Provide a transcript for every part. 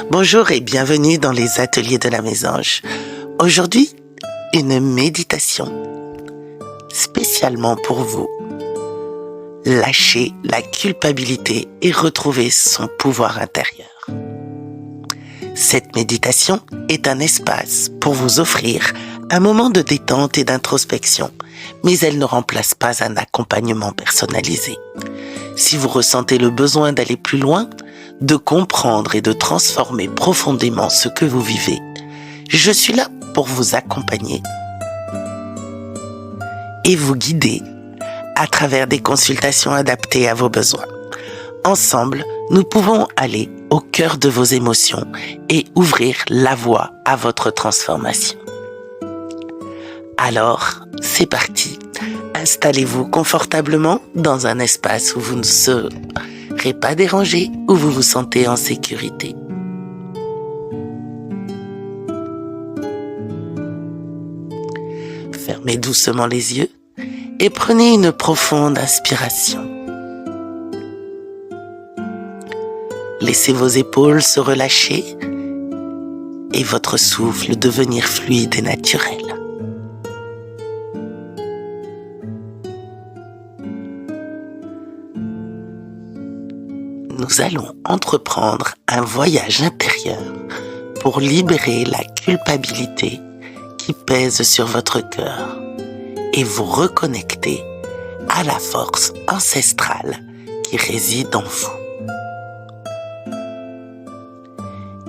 Bonjour et bienvenue dans les ateliers de la Mésange. Aujourd'hui, une méditation spécialement pour vous. Lâcher la culpabilité et retrouver son pouvoir intérieur. Cette méditation est un espace pour vous offrir un moment de détente et d'introspection, mais elle ne remplace pas un accompagnement personnalisé. Si vous ressentez le besoin d'aller plus loin, de comprendre et de transformer profondément ce que vous vivez, je suis là pour vous accompagner et vous guider à travers des consultations adaptées à vos besoins. Ensemble, nous pouvons aller au cœur de vos émotions et ouvrir la voie à votre transformation. Alors, c'est parti. Installez-vous confortablement dans un espace où vous ne serez pas dérangé, où vous vous sentez en sécurité. Fermez doucement les yeux et prenez une profonde inspiration. Laissez vos épaules se relâcher et votre souffle devenir fluide et naturel. Nous allons entreprendre un voyage intérieur pour libérer la culpabilité qui pèse sur votre cœur et vous reconnecter à la force ancestrale qui réside en vous.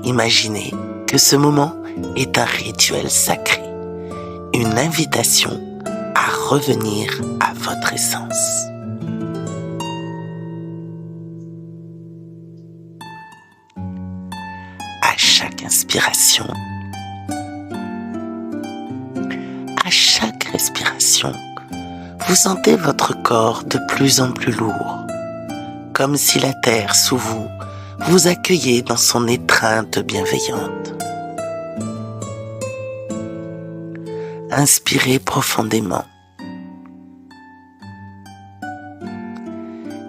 Imaginez que ce moment est un rituel sacré, une invitation à revenir à votre essence. À chaque inspiration, à chaque respiration, vous sentez votre corps de plus en plus lourd, comme si la terre sous vous vous accueillait dans son étreinte bienveillante. Inspirez profondément.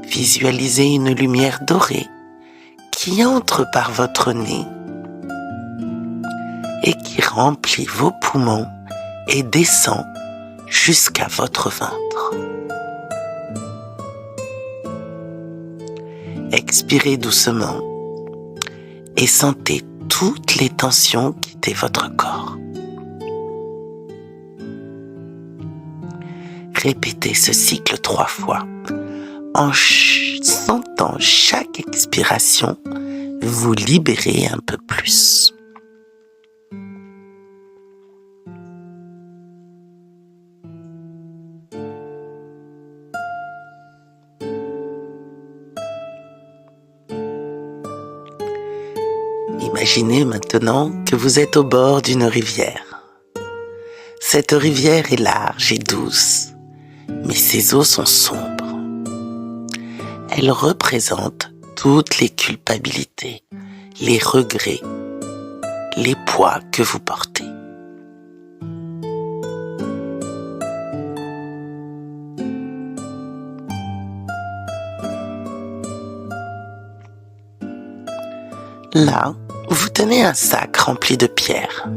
Visualisez une lumière dorée qui entre par votre nez et qui remplit vos poumons et descend jusqu'à votre ventre. Expirez doucement et sentez toutes les tensions quitter votre corps. Répétez ce cycle 3 fois. En sentant chaque expiration, vous libérez un peu plus. Imaginez maintenant que vous êtes au bord d'une rivière. Cette rivière est large et douce, mais ses eaux sont sombres. Elle représente toutes les culpabilités, les regrets, les poids que vous portez. Là, vous tenez un sac rempli de pierres.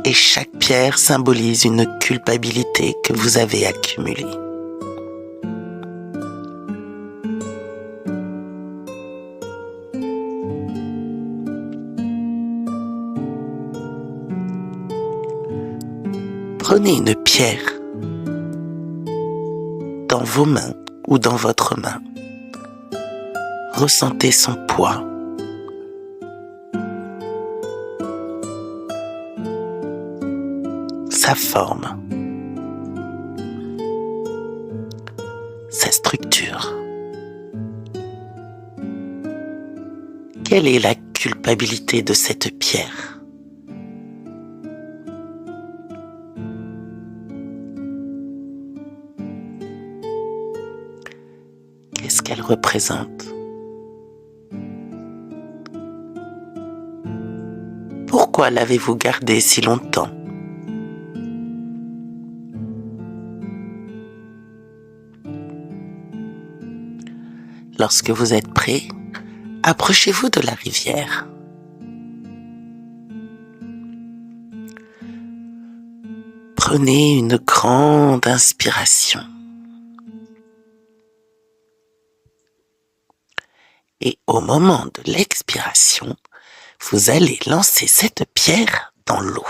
Et chaque pierre symbolise une culpabilité que vous avez accumulée. Prenez une pierre dans vos mains ou dans votre main. Ressentez son poids. Sa forme. Sa structure. Quelle est la culpabilité de cette pierre ? Qu'est-ce qu'elle représente ? Pourquoi l'avez-vous gardée si longtemps ? Lorsque vous êtes prêt, Approchez-vous de la rivière. Prenez une grande inspiration. Et au moment de l'expiration, vous allez lancer cette pierre dans l'eau.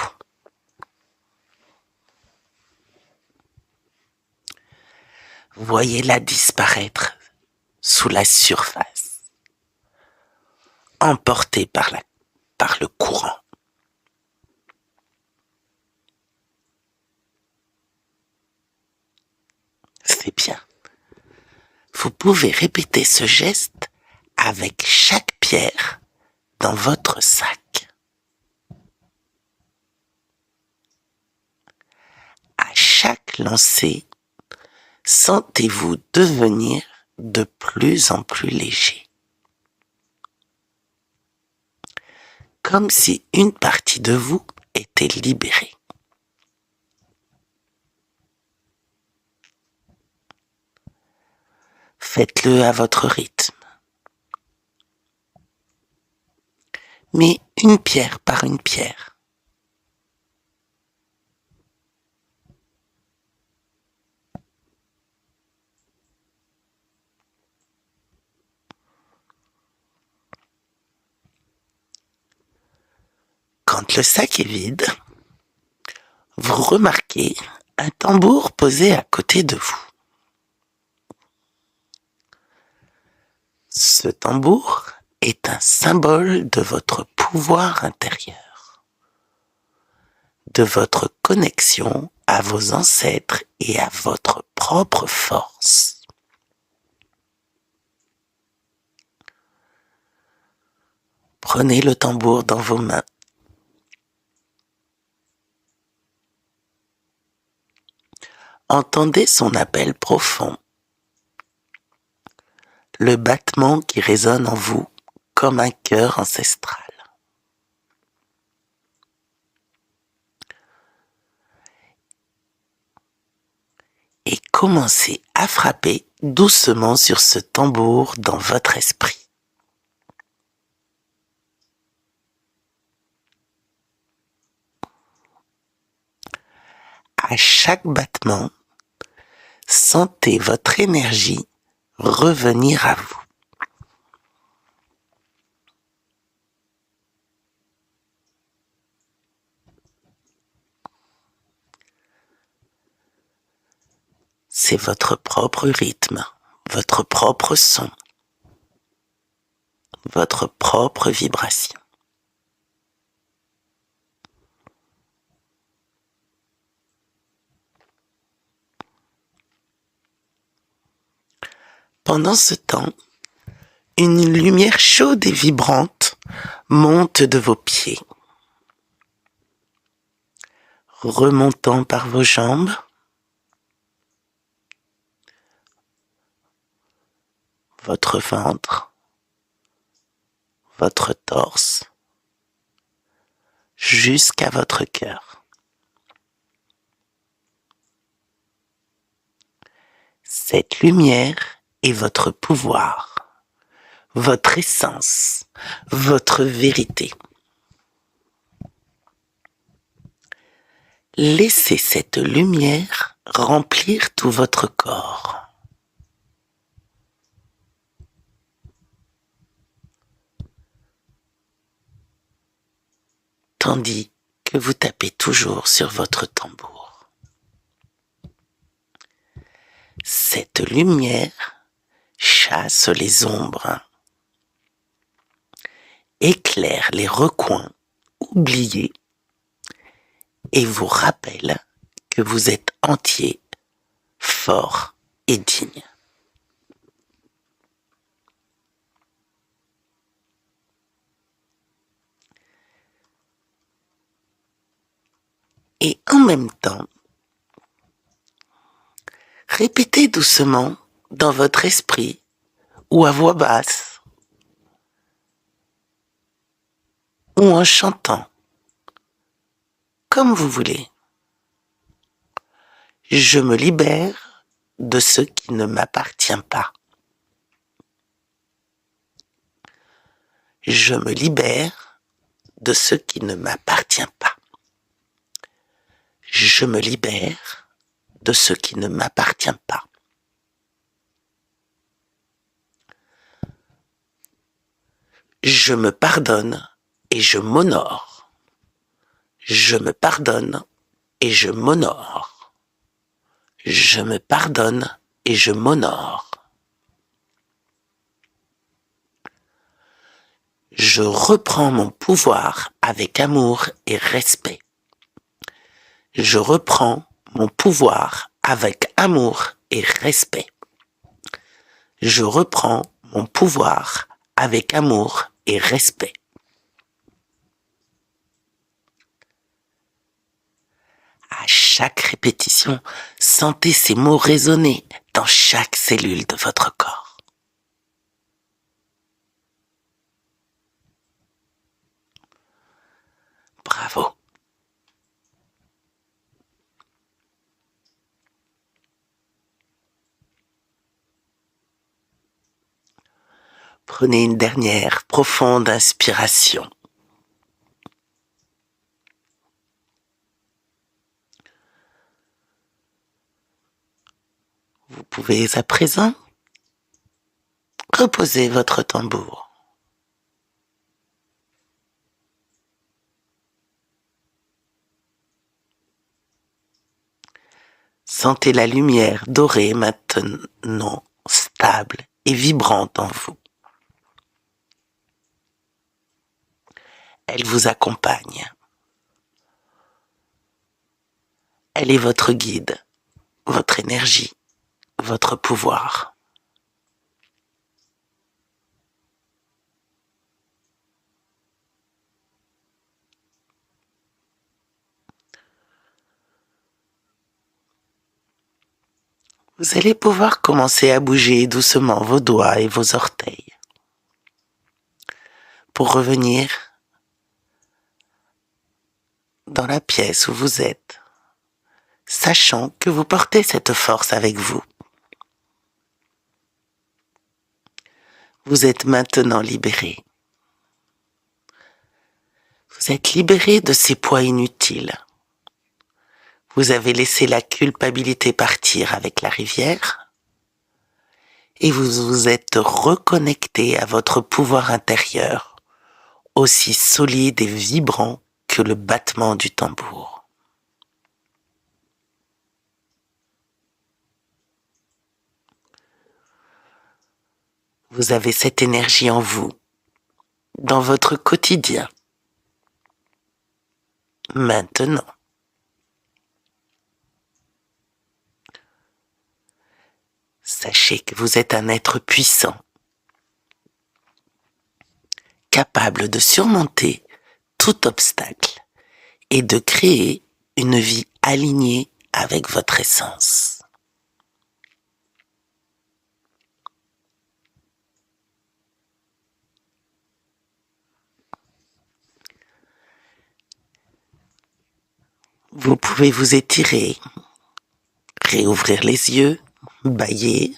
Voyez-la disparaître sous la surface, emportée par le courant. C'est bien. Vous pouvez répéter ce geste avec chaque pierre dans votre sac. À chaque lancer, sentez-vous devenir de plus en plus léger. Comme si une partie de vous était libérée. Faites-le à votre rythme. Mais une pierre par une pierre. Quand le sac est vide, vous remarquez un tambour posé à côté de vous. Ce tambour est un symbole de votre pouvoir intérieur, de votre connexion à vos ancêtres et à votre propre force. Prenez le tambour dans vos mains. Entendez son appel profond, le battement qui résonne en vous comme un cœur ancestral. Et commencez à frapper doucement sur ce tambour dans votre esprit. À chaque battement, sentez votre énergie revenir à vous. C'est votre propre rythme, votre propre son, votre propre vibration. Pendant ce temps, une lumière chaude et vibrante monte de vos pieds, remontant par vos jambes, votre ventre, votre torse, jusqu'à votre cœur. Cette lumière est votre pouvoir, votre essence, votre vérité. Laissez cette lumière remplir tout votre corps. Tandis que vous tapez toujours sur votre tambour. Cette lumière chasse les ombres, éclaire les recoins oubliés et vous rappelle que vous êtes entier, fort et digne. Et en même temps, répétez doucement dans votre esprit ou à voix basse ou en chantant, comme vous voulez. Je me libère de ce qui ne m'appartient pas. Je me libère de ce qui ne m'appartient pas. Je me libère de ce qui ne m'appartient pas. Je me pardonne et je m'honore. Je me pardonne et je m'honore. Je me pardonne et je m'honore. Je reprends mon pouvoir avec amour et respect. Je reprends mon pouvoir avec amour et respect. Je reprends mon pouvoir avec amour et respect. À chaque répétition, sentez ces mots résonner dans chaque cellule de votre corps. Bravo. Prenez une dernière profonde inspiration. Vous pouvez à présent reposer votre tambour. Sentez la lumière dorée maintenant stable et vibrante en vous. Elle vous accompagne. Elle est votre guide, votre énergie, votre pouvoir. Vous allez pouvoir commencer à bouger doucement vos doigts et vos orteils pour revenir dans la pièce où vous êtes, sachant que vous portez cette force avec vous. Vous êtes maintenant libéré. Vous êtes libéré de ces poids inutiles. Vous avez laissé la culpabilité partir avec la rivière et vous vous êtes reconnecté à votre pouvoir intérieur, aussi solide et vibrant que le battement du tambour. Vous avez cette énergie en vous, dans votre quotidien. Maintenant, sachez que vous êtes un être puissant, capable de surmonter tout obstacle et de créer une vie alignée avec votre essence. Vous pouvez vous étirer, réouvrir les yeux, bâiller.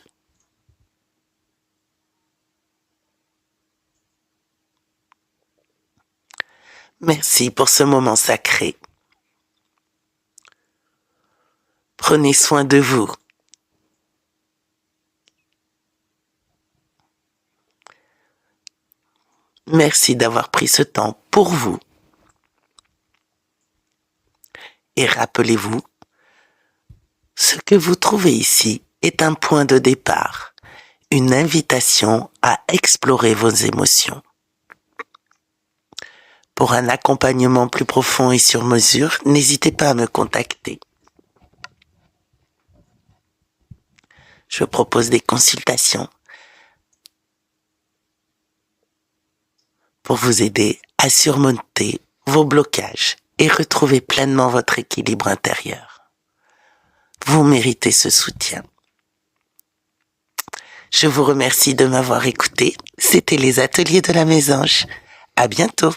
Merci pour ce moment sacré. Prenez soin de vous. Merci d'avoir pris ce temps pour vous. Et rappelez-vous, ce que vous trouvez ici est un point de départ, une invitation à explorer vos émotions. Pour un accompagnement plus profond et sur mesure, n'hésitez pas à me contacter. Je propose des consultations pour vous aider à surmonter vos blocages et retrouver pleinement votre équilibre intérieur. Vous méritez ce soutien. Je vous remercie de m'avoir écouté. C'était les ateliers de la Mésange. À bientôt.